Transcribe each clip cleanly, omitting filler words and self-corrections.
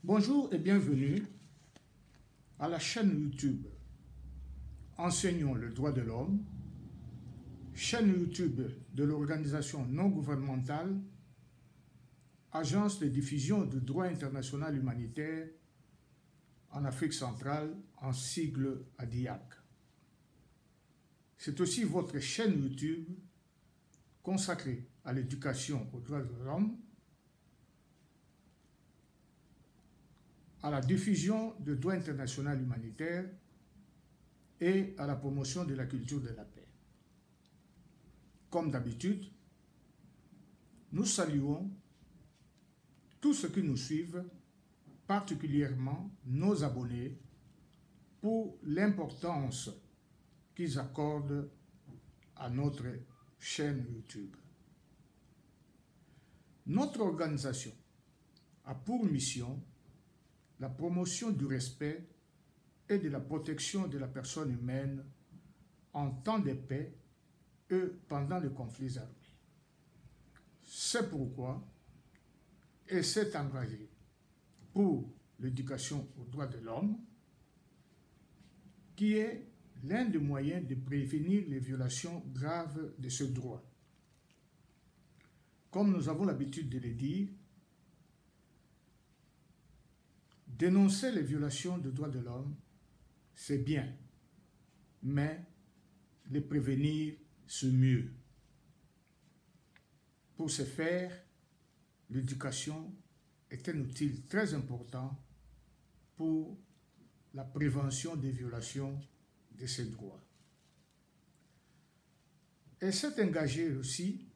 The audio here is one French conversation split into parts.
Bonjour et bienvenue à la chaîne YouTube Enseignons le droit de l'homme, chaîne YouTube de l'organisation non gouvernementale Agence de diffusion du droit international humanitaire en Afrique centrale, en sigle ADIAC. C'est aussi votre chaîne YouTube consacrée à l'éducation aux droits de l'homme, à la diffusion du droit international humanitaire et à la promotion de la culture de la paix. Comme d'habitude, nous saluons tous ceux qui nous suivent, particulièrement nos abonnés, pour l'importance qu'ils accordent à notre chaîne YouTube. Notre organisation a pour mission la promotion du respect et de la protection de la personne humaine en temps de paix et pendant les conflits armés. C'est pourquoi elle s'est engagée pour l'éducation aux droits de l'homme, qui est l'un des moyens de prévenir les violations graves de ce droit. Comme nous avons l'habitude de le dire, dénoncer les violations des droits de l'homme, c'est bien, mais les prévenir, c'est mieux. Pour ce faire, l'éducation est un outil très important pour la prévention des violations de ces droits. Elle s'est engagée aussi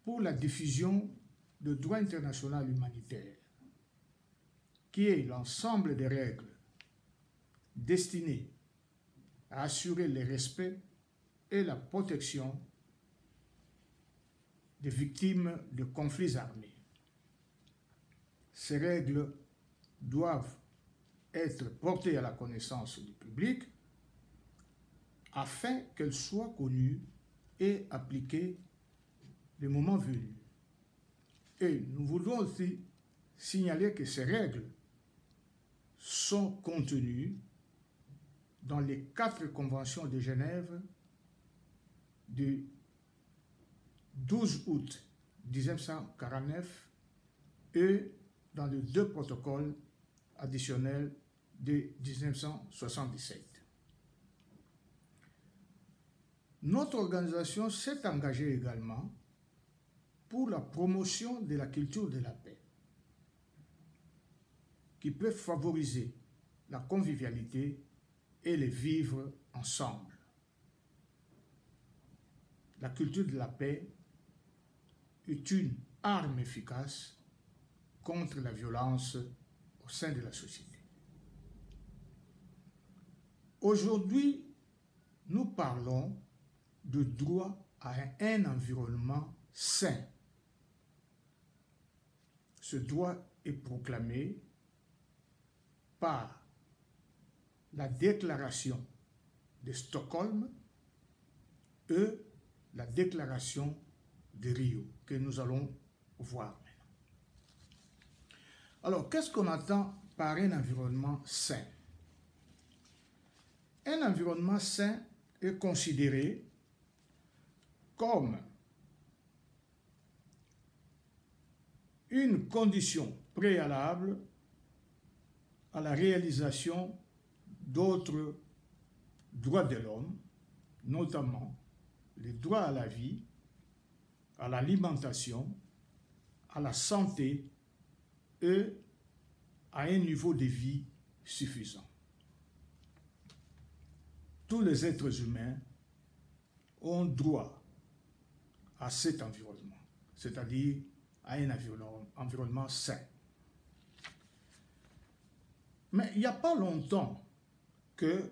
pour la diffusion du droit international humanitaire, qui est l'ensemble des règles destinées à assurer le respect et la protection des victimes de conflits armés. Ces règles doivent être portées à la connaissance du public afin qu'elles soient connues et appliquées le moment venu. Et nous voulons aussi signaler que ces règles sont contenues dans les 4 conventions de Genève du 12 août 1949 et dans les 2 protocoles additionnels de 1977. Notre organisation s'est engagée également pour la promotion de la culture de la paix, qui peut favoriser la convivialité et le vivre ensemble. La culture de la paix est une arme efficace contre la violence au sein de la société. Aujourd'hui, nous parlons de droit à un environnement sain. Ce droit est proclamé par la déclaration de Stockholm et la déclaration de Rio, que nous allons voir maintenant. Alors, qu'est-ce qu'on entend par un environnement sain? Un environnement sain est considéré comme une condition préalable à la réalisation d'autres droits de l'homme, notamment les droits à la vie, à l'alimentation, à la santé et à un niveau de vie suffisant. Tous les êtres humains ont droit à cet environnement, c'est-à-dire à un environnement sain. Mais il n'y a pas longtemps que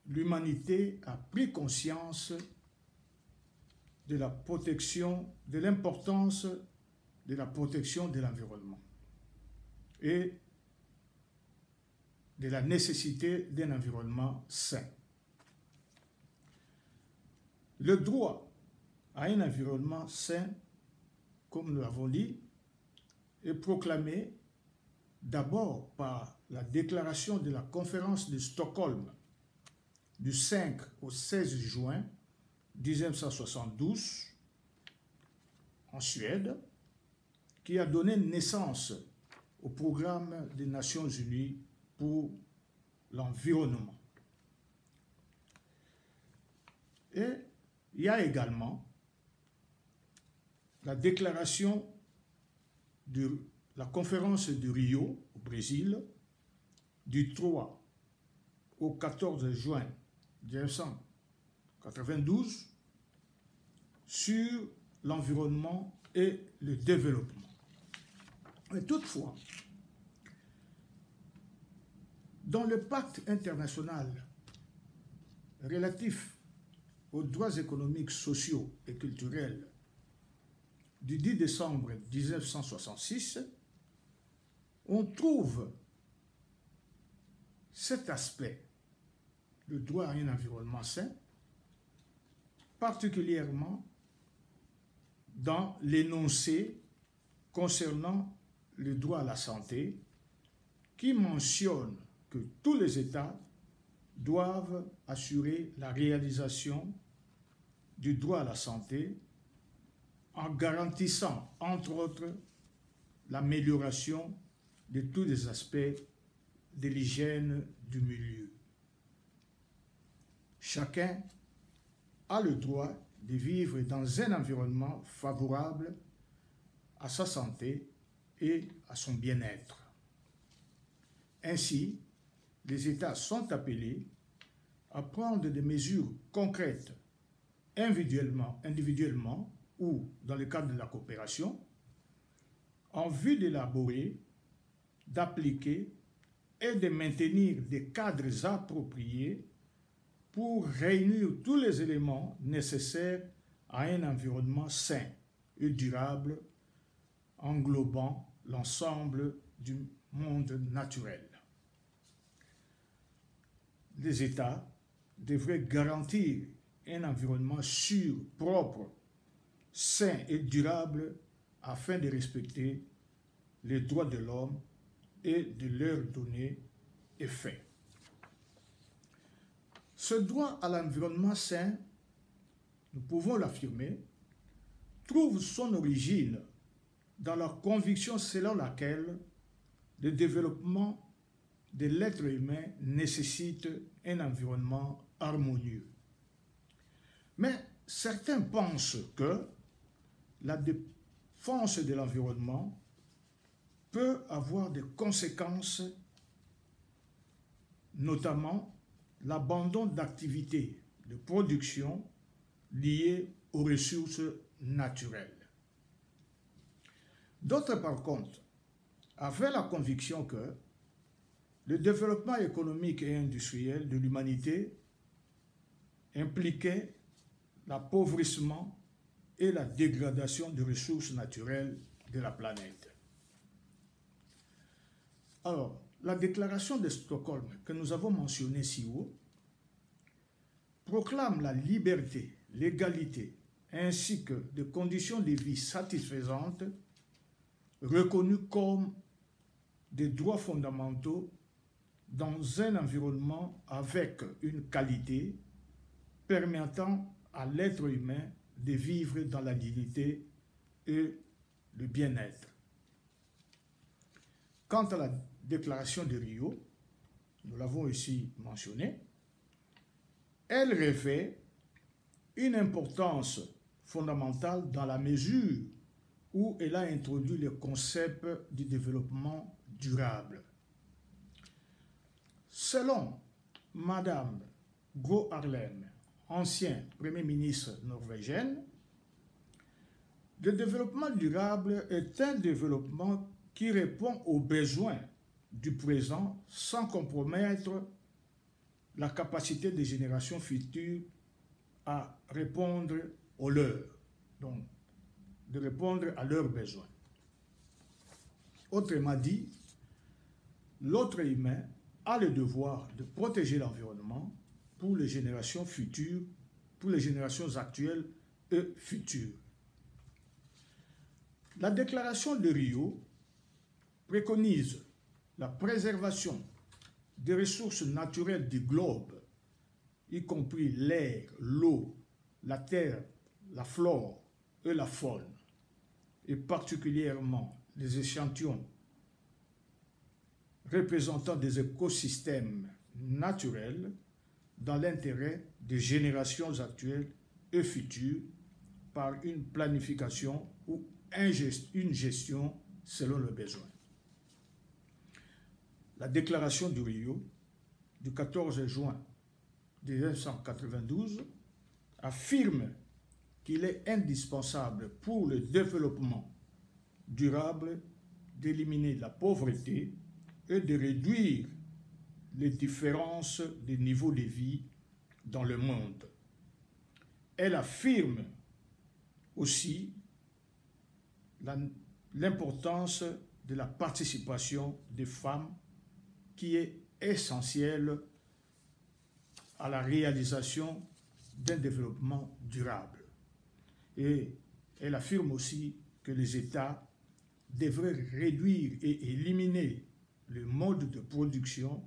l'humanité a pris conscience de la protection, de l'importance de la protection de l'environnement et de la nécessité d'un environnement sain. Le droit à un environnement sain, comme nous l'avons dit, est proclamé d'abord par la déclaration de la conférence de Stockholm du 5 au 16 juin 1972 en Suède, qui a donné naissance au programme des Nations Unies pour l'environnement. Et il y a également la déclaration de la conférence de Rio au Brésil du 3 au 14 juin 1992 sur l'environnement et le développement. Mais toutefois, dans le pacte international relatif aux droits économiques, sociaux et culturels du 10 décembre 1966, on trouve cet aspect, le droit à un environnement sain, particulièrement dans l'énoncé concernant le droit à la santé, qui mentionne que tous les États doivent assurer la réalisation du droit à la santé en garantissant, entre autres, l'amélioration de tous les aspects de l'hygiène du milieu. Chacun a le droit de vivre dans un environnement favorable à sa santé et à son bien-être. Ainsi, les États sont appelés à prendre des mesures concrètes individuellement ou dans le cadre de la coopération, en vue d'élaborer, d'appliquer et de maintenir des cadres appropriés pour réunir tous les éléments nécessaires à un environnement sain et durable, englobant l'ensemble du monde naturel. Les États devraient garantir un environnement sûr, propre, sain et durable afin de respecter les droits de l'homme et de leur donner effet. Ce droit à l'environnement sain, nous pouvons l'affirmer, trouve son origine dans la conviction selon laquelle le développement de l'être humain nécessite un environnement harmonieux. Mais certains pensent que la défense de l'environnement peut avoir des conséquences, notamment l'abandon d'activités de production liées aux ressources naturelles. D'autres, par contre, avaient la conviction que le développement économique et industriel de l'humanité impliquait l'appauvrissement et la dégradation des ressources naturelles de la planète. Alors, la déclaration de Stockholm que nous avons mentionnée si haut proclame la liberté, l'égalité ainsi que des conditions de vie satisfaisantes reconnues comme des droits fondamentaux dans un environnement avec une qualité permettant à l'être humain de vivre dans la dignité et le bien-être. Quant à la déclaration de Rio, nous l'avons ici mentionné, elle revêt une importance fondamentale dans la mesure où elle a introduit le concept du développement durable. Selon Madame Gro Harlem, ancien Premier ministre norvégienne, le développement durable est un développement qui répond aux besoins du présent sans compromettre la capacité des générations futures à répondre aux leurs, donc de répondre à leurs besoins. Autrement dit, l'être humain a le devoir de protéger l'environnement pour les générations futures, pour les générations actuelles et futures. La déclaration de Rio préconise la préservation des ressources naturelles du globe, y compris l'air, l'eau, la terre, la flore et la faune, et particulièrement les échantillons représentant des écosystèmes naturels dans l'intérêt des générations actuelles et futures par une planification ou une gestion selon le besoin. La déclaration du Rio du 14 juin 1992 affirme qu'il est indispensable pour le développement durable d'éliminer la pauvreté et de réduire les différences de niveau de vie dans le monde. Elle affirme aussi l'importance de la participation des femmes qui est essentielle à la réalisation d'un développement durable. Et elle affirme aussi que les États devraient réduire et éliminer le mode de production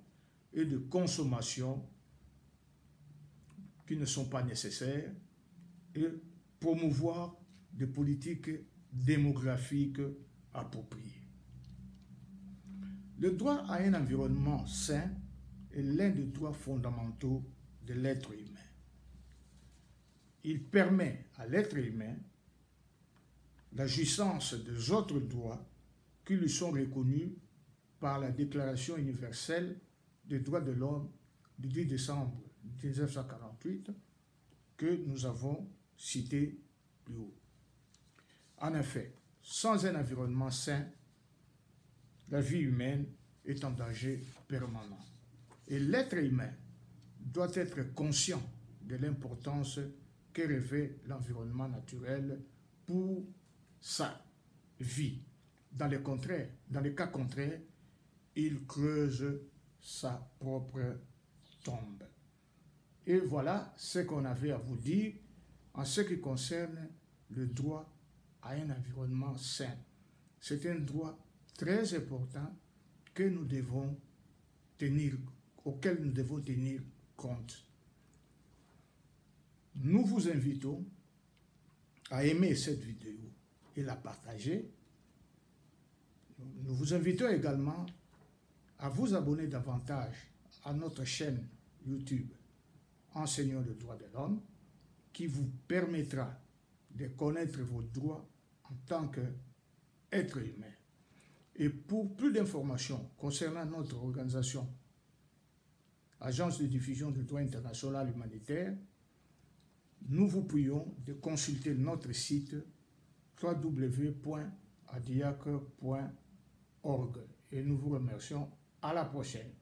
et de consommation qui ne sont pas nécessaires et promouvoir des politiques démographiques appropriées. Le droit à un environnement sain est l'un des droits fondamentaux de l'être humain. Il permet à l'être humain la jouissance des autres droits qui lui sont reconnus par la Déclaration universelle des droits de l'homme du 10 décembre 1948 que nous avons cité plus haut. En effet, sans un environnement sain, la vie humaine est en danger permanent. Et l'être humain doit être conscient de l'importance que revêt l'environnement naturel pour sa vie. Dans les cas contraires, il creuse sa propre tombe. Et voilà ce qu'on avait à vous dire en ce qui concerne le droit à un environnement sain. C'est un droit très important que nous devons auquel nous devons tenir compte. Nous vous invitons à aimer cette vidéo et la partager. Nous vous invitons également à vous abonner davantage à notre chaîne YouTube Enseignons le droit de l'homme, qui vous permettra de connaître vos droits en tant qu'être humain. Et pour plus d'informations concernant notre organisation, Agence de diffusion du droit international humanitaire, nous vous prions de consulter notre site www.adiac.org et nous vous remercions. À la prochaine.